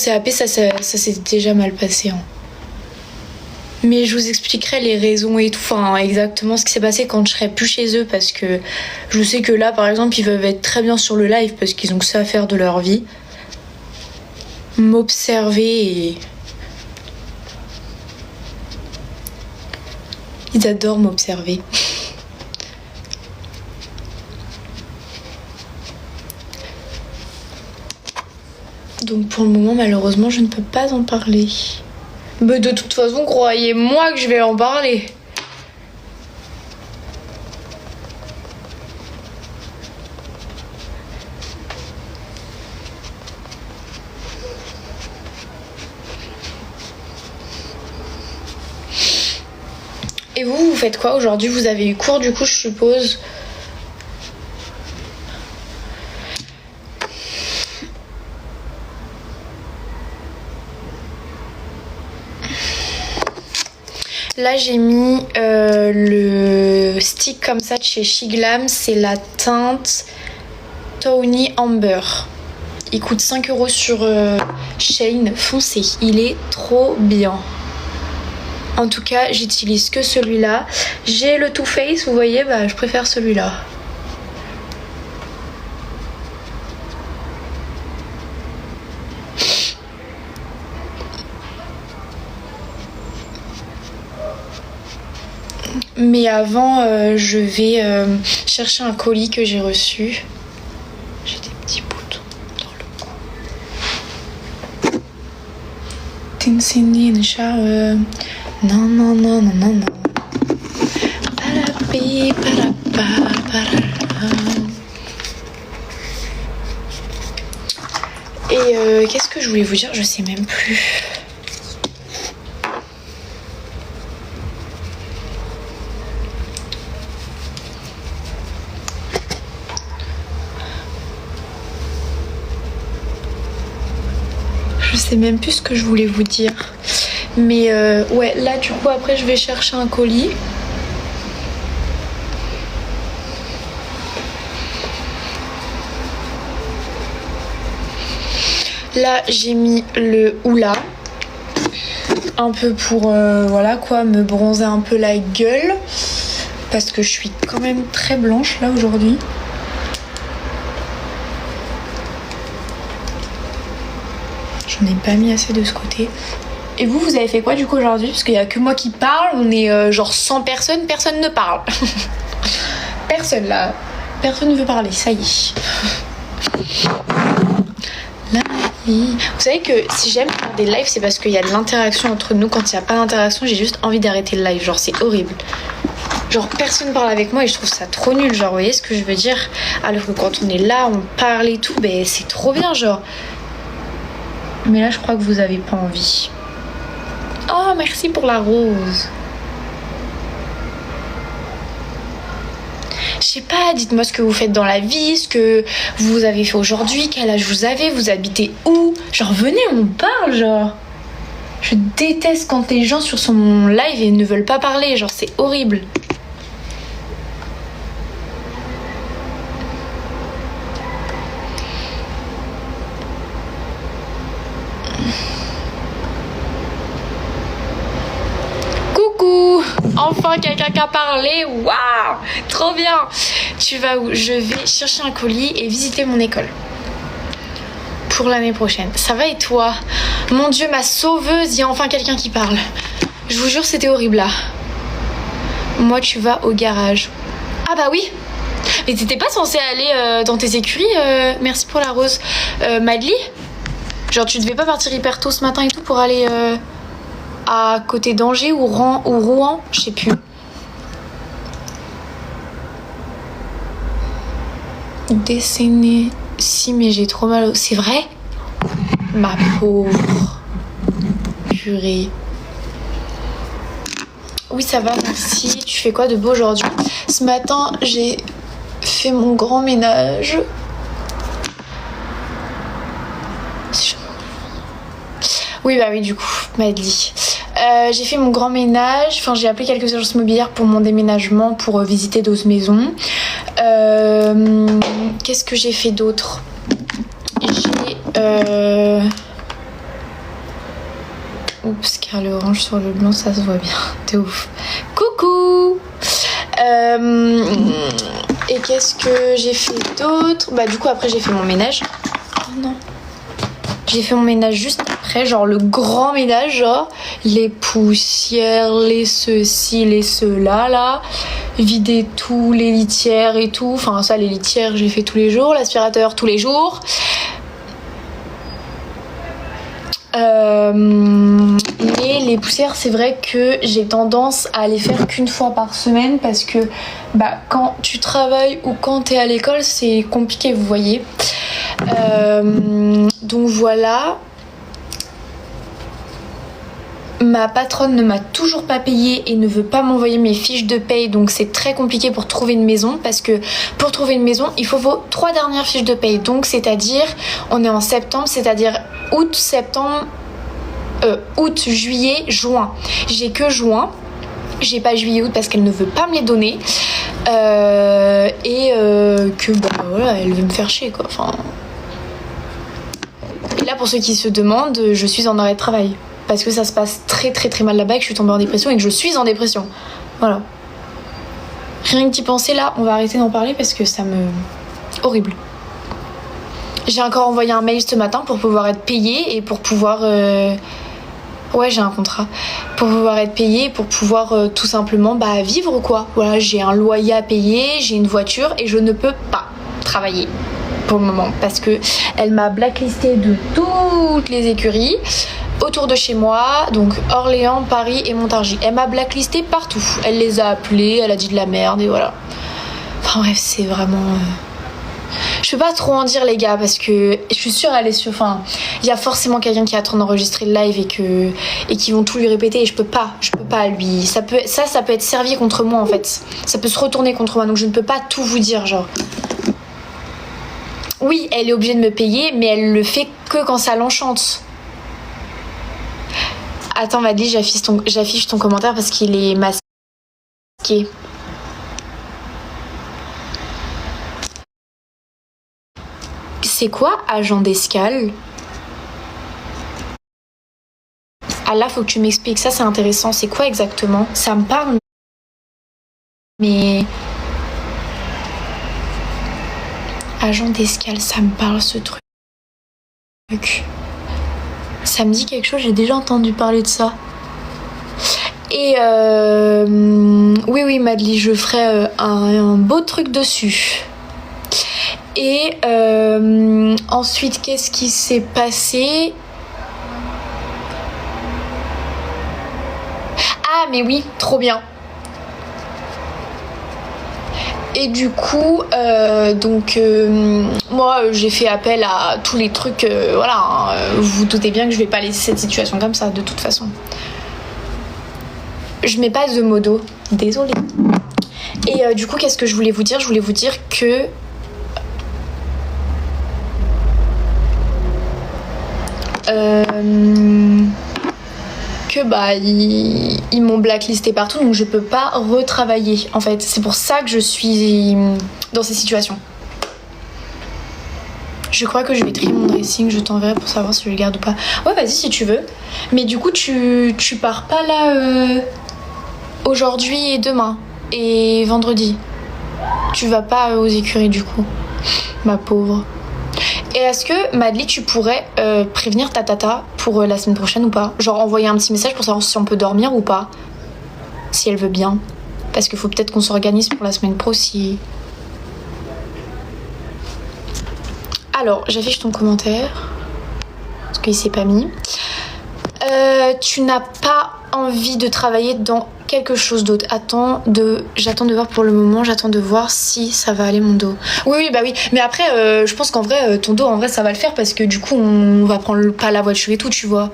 CAP, ça s'est déjà mal passé. Hein. Mais je vous expliquerai les raisons et tout, enfin exactement ce qui s'est passé quand je serai plus chez eux, parce que je sais que là, par exemple, ils peuvent être très bien sur le live parce qu'ils ont que ça à faire de leur vie. M'observer et... Ils adorent m'observer. Donc pour le moment, malheureusement, je ne peux pas en parler. Mais de toute façon, croyez-moi que je vais en parler. Et vous faites quoi aujourd'hui? Vous avez eu cours du coup, je suppose. Là j'ai mis le stick comme ça de chez Shiglam, c'est la teinte Tawny Amber. Il coûte 5 € sur Shein, foncé, il est trop bien. En tout cas j'utilise que celui-là. J'ai le Too Faced, vous voyez, bah je préfère celui-là. Mais avant, je vais chercher un colis que j'ai reçu. J'ai des petits boutons dans le cou. Tinsini in the shower. Non, non, non, non, non, non. Parapi, parapa, parara. Et qu'est-ce que je voulais vous dire? Je sais même plus. Je sais même plus ce que je voulais vous dire. Mais ouais, là du coup après je vais chercher un colis. Là j'ai mis le Hoola. Un peu pour voilà quoi, me bronzer un peu la gueule. Parce que je suis quand même très blanche là aujourd'hui. J'en ai pas mis assez de ce côté. Et vous avez fait quoi du coup aujourd'hui? Parce qu'il n'y a que moi qui parle, on est genre 100 personnes, personne ne parle. Personne là. Personne ne veut parler, ça y est. La vie. Vous savez que si j'aime faire des lives, c'est parce qu'il y a de l'interaction entre nous. Quand il n'y a pas d'interaction, j'ai juste envie d'arrêter le live. Genre c'est horrible. Genre personne parle avec moi et je trouve ça trop nul. Genre vous voyez ce que je veux dire? Alors que quand on est là, on parle et tout, ben c'est trop bien genre. Mais là je crois que vous avez pas envie. Oh merci pour la rose. Je sais pas, dites-moi ce que vous faites dans la vie, ce que vous avez fait aujourd'hui, quel âge vous avez, vous habitez où? Genre venez on parle genre. Je déteste quand les gens sur son live et ne veulent pas parler, genre c'est horrible. Enfin quelqu'un qui a parlé, waouh, trop bien. Tu vas où? Je vais chercher un colis et visiter mon école pour l'année prochaine. Ça va et toi? Mon Dieu, ma sauveuse, il y a enfin quelqu'un qui parle. Je vous jure c'était horrible là. Moi tu vas au garage. Ah bah oui. Mais t'étais pas censée aller dans tes écuries, merci pour la rose, Madly. Genre tu devais pas partir hyper tôt ce matin et tout pour aller à côté d'Angers ou Rouen, je sais plus. Dessiner. Si, mais j'ai trop mal au... C'est vrai? Ma pauvre. Purée. Oui, ça va, merci. Tu fais quoi de beau aujourd'hui? Ce matin, j'ai fait mon grand ménage. Oui, bah oui, du coup, Madly. J'ai fait mon grand ménage, enfin j'ai appelé quelques agences immobilières pour mon déménagement, pour visiter d'autres maisons. Qu'est-ce que j'ai fait d'autre? Oups, car le orange sur le blanc, ça se voit bien. De ouf. Coucou. Et qu'est-ce que j'ai fait d'autre? Bah du coup après j'ai fait mon ménage. Oh non. J'ai fait mon ménage juste après, genre le grand ménage, genre les poussières, les ceci, les cela là, vider tout, les litières et tout. Enfin ça, les litières j'ai fait tous les jours, l'aspirateur tous les jours. Mais les poussières, c'est vrai que j'ai tendance à les faire qu'une fois par semaine parce que bah, quand tu travailles ou quand tu es à l'école, c'est compliqué, vous voyez. Donc voilà. Ma patronne ne m'a toujours pas payé et ne veut pas m'envoyer mes fiches de paye, donc c'est très compliqué pour trouver une maison parce que pour trouver une maison, il faut vos 3 dernières fiches de paye. Donc c'est-à-dire, on est en septembre, c'est-à-dire août, septembre, août, juillet, juin. J'ai que juin. J'ai pas juillet août parce qu'elle ne veut pas me les donner que bah voilà, elle veut me faire chier quoi. Enfin. Et là pour ceux qui se demandent, je suis en arrêt de travail parce que ça se passe très très très mal là-bas, que je suis tombée en dépression et que je suis en dépression. Voilà. Rien que d'y penser là, on va arrêter d'en parler parce que ça me... horrible. J'ai encore envoyé un mail ce matin pour pouvoir être payée et pour pouvoir... Ouais, j'ai un contrat. Pour pouvoir être payée, pour pouvoir tout simplement bah, vivre quoi. Voilà, j'ai un loyer à payer, j'ai une voiture et je ne peux pas travailler pour le moment parce que elle m'a blacklisté de toutes les écuries autour de chez moi, donc Orléans, Paris et Montargis. Elle m'a blacklisté partout. Elle les a appelés, elle a dit de la merde et voilà. Enfin bref, c'est vraiment... Je peux pas trop en dire les gars parce que je suis sûre elle est sur... Enfin, il y a forcément quelqu'un qui est en train d'enregistrer le live et qui vont tout lui répéter et je peux pas lui... Ça peut être servi contre moi en fait. Ça peut se retourner contre moi donc je ne peux pas tout vous dire genre. Oui, elle est obligée de me payer mais elle le fait que quand ça l'enchante. Attends Madly, j'affiche ton commentaire parce qu'il est masqué. C'est quoi agent d'escale? Ah là, faut que tu m'expliques. Ça, c'est intéressant. C'est quoi exactement? Ça me parle. Mais... Agent d'escale, ça me parle ce truc. Ça me dit quelque chose, j'ai déjà entendu parler de ça. Et oui, Madly, je ferai un beau truc dessus. Et ensuite, qu'est-ce qui s'est passé? Ah, mais oui, trop bien. Et du coup, moi, j'ai fait appel à tous les trucs. Voilà, hein, vous vous doutez bien que je vais pas laisser cette situation comme ça, de toute façon. Je mets pas de modo, désolée. Et du coup, qu'est-ce que je voulais vous dire? Je voulais vous dire que... bah ils m'ont blacklisté partout donc je peux pas retravailler en fait. C'est pour ça que je suis dans ces situations. Je crois que je vais trier mon dressing, je t'enverrai pour savoir si je le garde ou pas. Ouais, vas-y si tu veux. Mais du coup tu pars pas là aujourd'hui et demain et vendredi. Tu vas pas aux écuries du coup, ma pauvre. Et est-ce que, Madly, tu pourrais prévenir ta tata pour la semaine prochaine ou pas? Genre envoyer un petit message pour savoir si on peut dormir ou pas. Si elle veut bien. Parce qu'il faut peut-être qu'on s'organise pour la semaine pro si... Alors, j'affiche ton commentaire. Parce qu'il s'est pas mis. Tu n'as pas envie de travailler dans quelque chose d'autre. J'attends de voir pour le moment, j'attends de voir si ça va aller mon dos. Oui, bah oui. Mais après, je pense qu'en vrai, ton dos, en vrai, ça va le faire parce que du coup, on va prendre pas la voiture et tout, tu vois.